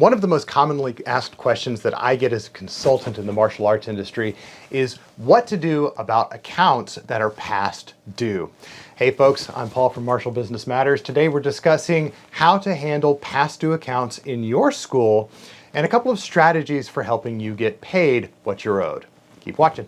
One of the most commonly asked questions that I get as a consultant in the martial arts industry is what to do about accounts that are past due. Hey folks, I'm Paul from Martial Business Matters. Today we're discussing how to handle past due accounts in your school and a couple of strategies for helping you get paid what you're owed. Keep watching.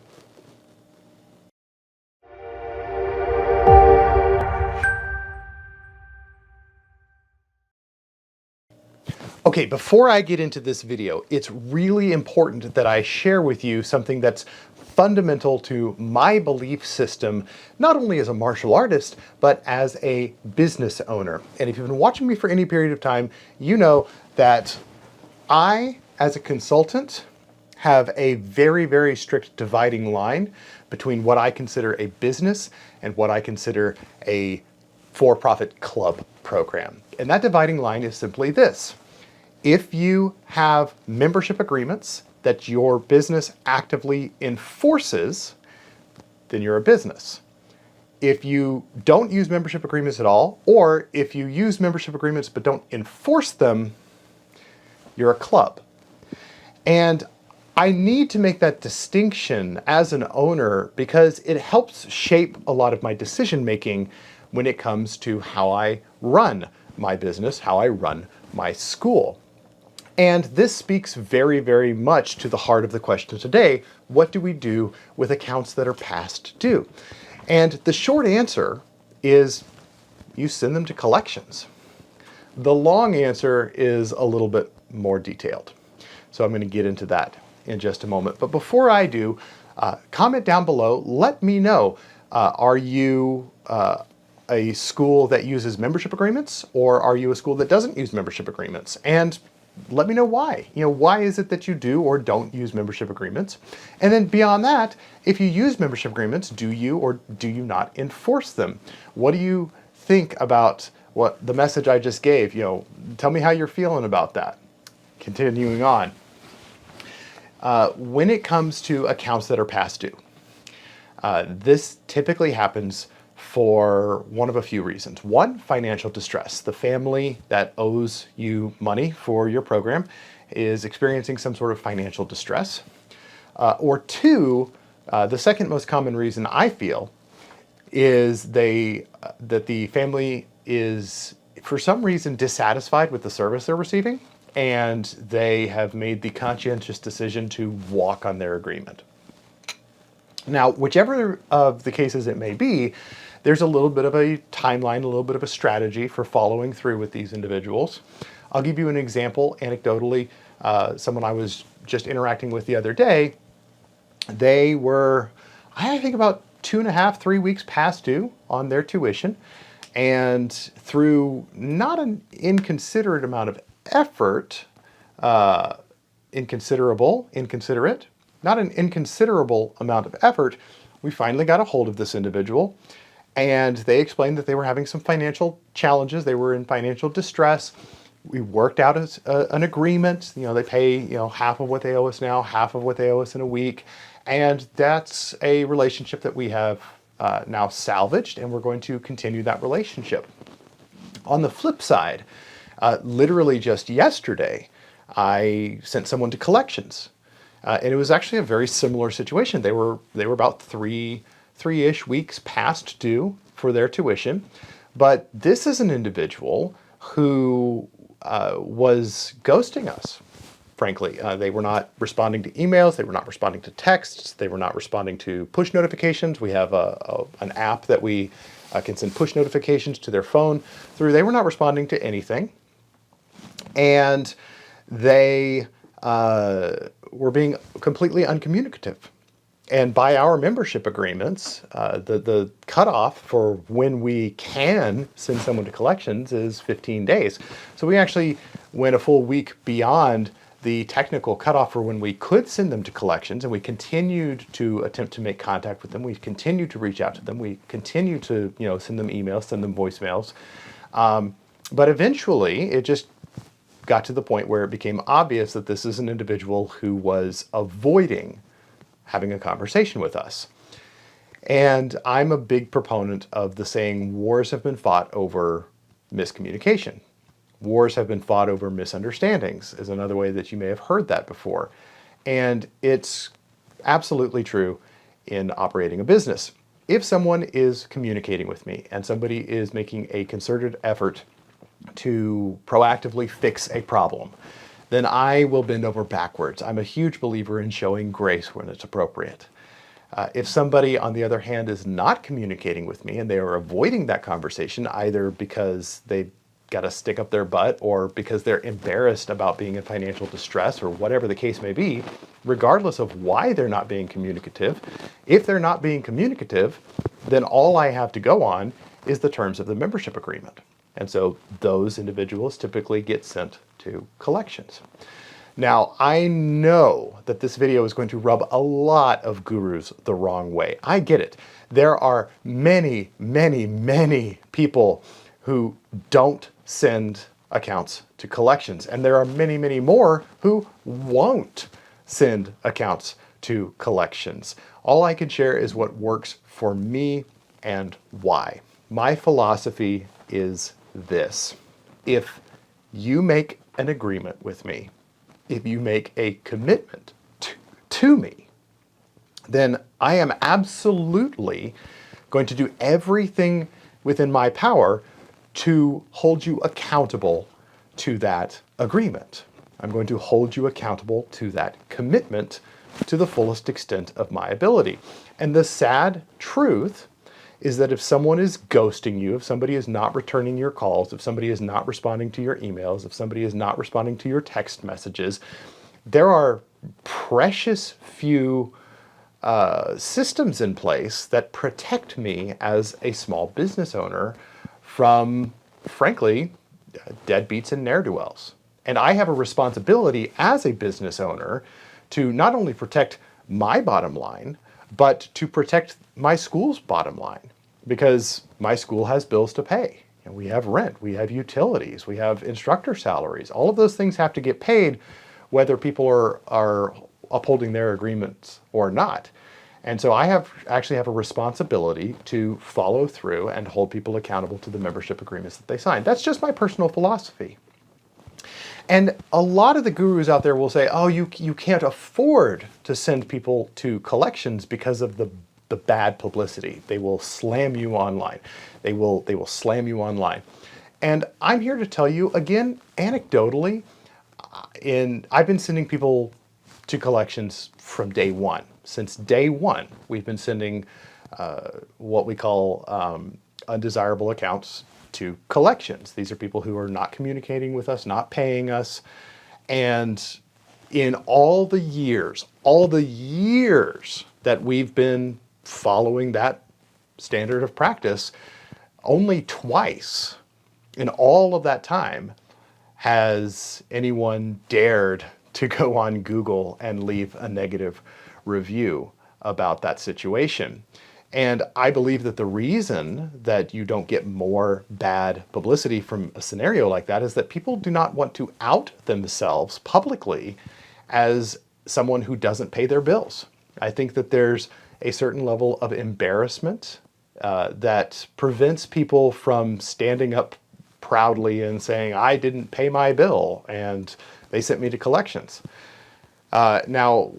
Okay, before I get into this video, it's really important that I share with you something that's fundamental to my belief system, not only as a martial artist, but as a business owner. And if you've been watching me for any period of time, you know that I, as a consultant, have a very, very strict dividing line between what I consider a business and what I consider a for-profit club program. And that dividing line is simply this. If you have membership agreements that your business actively enforces, then you're a business. If you don't use membership agreements at all, or if you use membership agreements but don't enforce them, you're a club. And I need to make that distinction as an owner because it helps shape a lot of my decision making when it comes to how I run my business, how I run my school. And this speaks very, very much to the heart of the question today. What do we do with accounts that are past due? And the short answer is you send them to collections. The long answer is a little bit more detailed. So I'm going to get into that in just a moment. But before I do, comment down below. Let me know, are you a school that uses membership agreements, or are you a school that doesn't use membership agreements? And let me know why. Why is it that you do or don't use membership agreements? And then beyond that, if you use membership agreements, do you or do you not enforce them? What do you think about what the message I just gave? Tell me how you're feeling about that. Continuing on. When it comes to accounts that are past due, this typically happens for one of a few reasons. One, financial distress. The family that owes you money for your program is experiencing some sort of financial distress. Or two, the second most common reason I feel is that the family is for some reason dissatisfied with the service they're receiving, and they have made the conscientious decision to walk on their agreement. Now, whichever of the cases it may be, there's a little bit of a timeline, a little bit of a strategy for following through with these individuals. I'll give you an example anecdotally. Someone I was just interacting with the other day, they were, I think, about 2.5, 3 weeks past due on their tuition. And through not an inconsiderate amount of effort, not an inconsiderable amount of effort, we finally got a hold of this individual. And they explained that they were having some financial challenges. They were in financial distress. We worked out an agreement. They pay half of what they owe us now, half of what they owe us in a week. And that's a relationship that we have now salvaged, and we're going to continue that relationship. On the flip side, literally just yesterday, I sent someone to collections. And it was actually a very similar situation. They were about three-ish weeks past due for their tuition. But this is an individual who was ghosting us, frankly. They were not responding to emails. They were not responding to texts. They were not responding to push notifications. We have an app that we can send push notifications to their phone through. They were not responding to anything. And they were being completely uncommunicative. And by our membership agreements, the cutoff for when we can send someone to collections is 15 days. So we actually went a full week beyond the technical cutoff for when we could send them to collections, and we continued to attempt to make contact with them. We continued to reach out to them. We continued to send them emails, send them voicemails. But eventually, it just got to the point where it became obvious that this is an individual who was avoiding having a conversation with us. And I'm a big proponent of the saying, wars have been fought over miscommunication. Wars have been fought over misunderstandings is another way that you may have heard that before. And it's absolutely true in operating a business. If someone is communicating with me and somebody is making a concerted effort to proactively fix a problem, then I will bend over backwards. I'm a huge believer in showing grace when it's appropriate. If somebody, on the other hand, is not communicating with me and they are avoiding that conversation, either because they've got to stick up their butt or because they're embarrassed about being in financial distress or whatever the case may be, regardless of why they're not being communicative, if they're not being communicative, then all I have to go on is the terms of the membership agreement. And so those individuals typically get sent to collections. Now, I know that this video is going to rub a lot of gurus the wrong way. I get it. There are many, many, many people who don't send accounts to collections. And there are many, many more who won't send accounts to collections. All I can share is what works for me and why. My philosophy is this. If you make an agreement with me, if you make a commitment to me, then I am absolutely going to do everything within my power to hold you accountable to that agreement. I'm going to hold you accountable to that commitment to the fullest extent of my ability. And the sad truth is that if someone is ghosting you, if somebody is not returning your calls, if somebody is not responding to your emails, if somebody is not responding to your text messages, there are precious few systems in place that protect me as a small business owner from, frankly, deadbeats and ne'er-do-wells. And I have a responsibility as a business owner to not only protect my bottom line, but to protect my school's bottom line, because my school has bills to pay. And we have rent, we have utilities, we have instructor salaries. All of those things have to get paid whether people are upholding their agreements or not. And so I actually have a responsibility to follow through and hold people accountable to the membership agreements that they sign. That's just my personal philosophy. And a lot of the gurus out there will say, oh, you can't afford to send people to collections because of the bad publicity. They will slam you online. They will slam you online. And I'm here to tell you, again, anecdotally, I've been sending people to collections from day one. Since day one, we've been sending what we call undesirable accounts to collections. These are people who are not communicating with us, not paying us. And in all the years that we've been following that standard of practice, only twice in all of that time has anyone dared to go on Google and leave a negative review about that situation. And I believe that the reason that you don't get more bad publicity from a scenario like that is that people do not want to out themselves publicly as someone who doesn't pay their bills. I think that there's a certain level of embarrassment that prevents people from standing up proudly and saying, I didn't pay my bill and they sent me to collections. Now,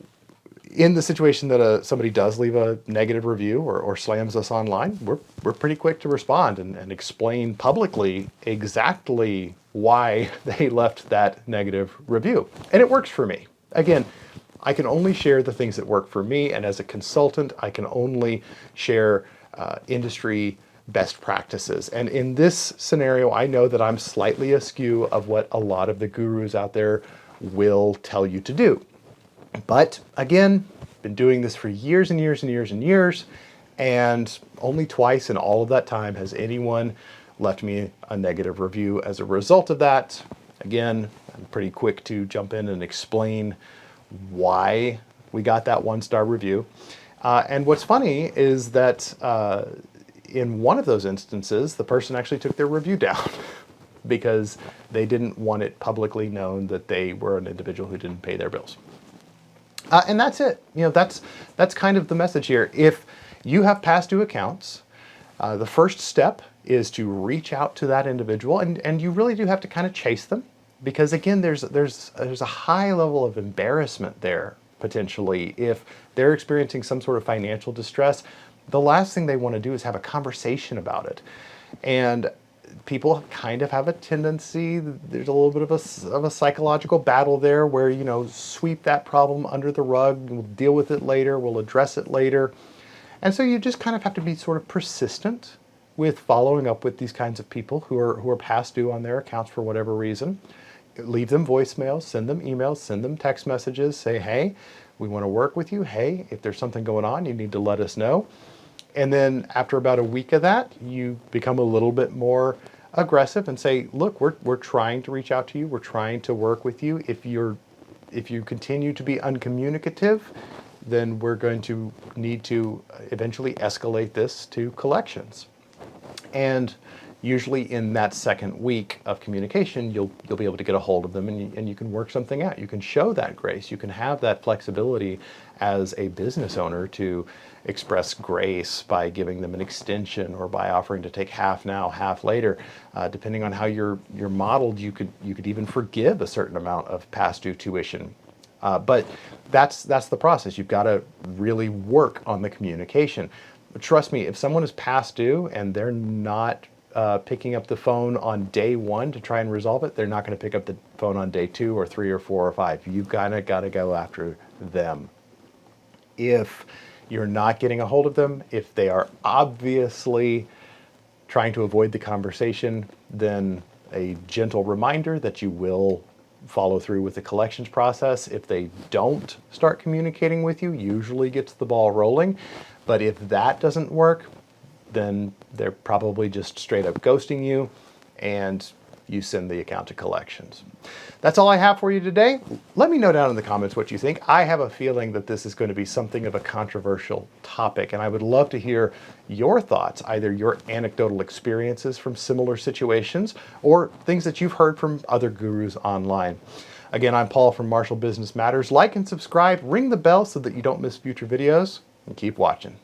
in the situation that somebody does leave a negative review or slams us online, we're pretty quick to respond and explain publicly exactly why they left that negative review. And it works for me. Again, I can only share the things that work for me, and as a consultant, I can only share industry best practices. And in this scenario, I know that I'm slightly askew of what a lot of the gurus out there will tell you to do. But again, been doing this for years and years and years and years, and only twice in all of that time has anyone left me a negative review as a result of that. Again, I'm pretty quick to jump in and explain why we got that 1-star review. And what's funny is that in one of those instances, the person actually took their review down because they didn't want it publicly known that they were an individual who didn't pay their bills. And that's it. That's kind of the message here. If you have past due accounts, the first step is to reach out to that individual, and you really do have to kind of chase them, because again, there's a high level of embarrassment there potentially. If they're experiencing some sort of financial distress, the last thing they want to do is have a conversation about it. And people kind of have a tendency, there's a little bit of a psychological battle there where, you know, sweep that problem under the rug, we'll deal with it later, we'll address it later. And so you just kind of have to be sort of persistent with following up with these kinds of people who are past due on their accounts for whatever reason. Leave them voicemails, send them emails, send them text messages, say, hey, we want to work with you. Hey, if there's something going on, you need to let us know. And then after about a week of that, you become a little bit more aggressive and say, look, we're trying to reach out to you. We're trying to work with you. If you continue to be uncommunicative, then we're going to need to eventually escalate this to collections. And usually in that second week of communication, you'll be able to get a hold of them, and you can work something out. You can show that grace. You can have that flexibility as a business owner to express grace by giving them an extension or by offering to take half now, half later. Depending on how you're modeled, you could even forgive a certain amount of past due tuition. But that's the process. You've got to really work on the communication. But trust me, if someone is past due and they're not picking up the phone on day one to try and resolve it, they're not going to pick up the phone on day 2 or 3 or 4 or 5. You've got to go after them. If you're not getting a hold of them, if they are obviously trying to avoid the conversation, then a gentle reminder that you will follow through with the collections process. If they don't start communicating with you, usually gets the ball rolling. But if that doesn't work, then they're probably just straight up ghosting you, and you send the account to collections. That's all I have for you today. Let me know down in the comments what you think. I have a feeling that this is going to be something of a controversial topic, and I would love to hear your thoughts, either your anecdotal experiences from similar situations or things that you've heard from other gurus online. Again, I'm Paul from Marshall Business Matters. Like and subscribe, ring the bell so that you don't miss future videos, and keep watching.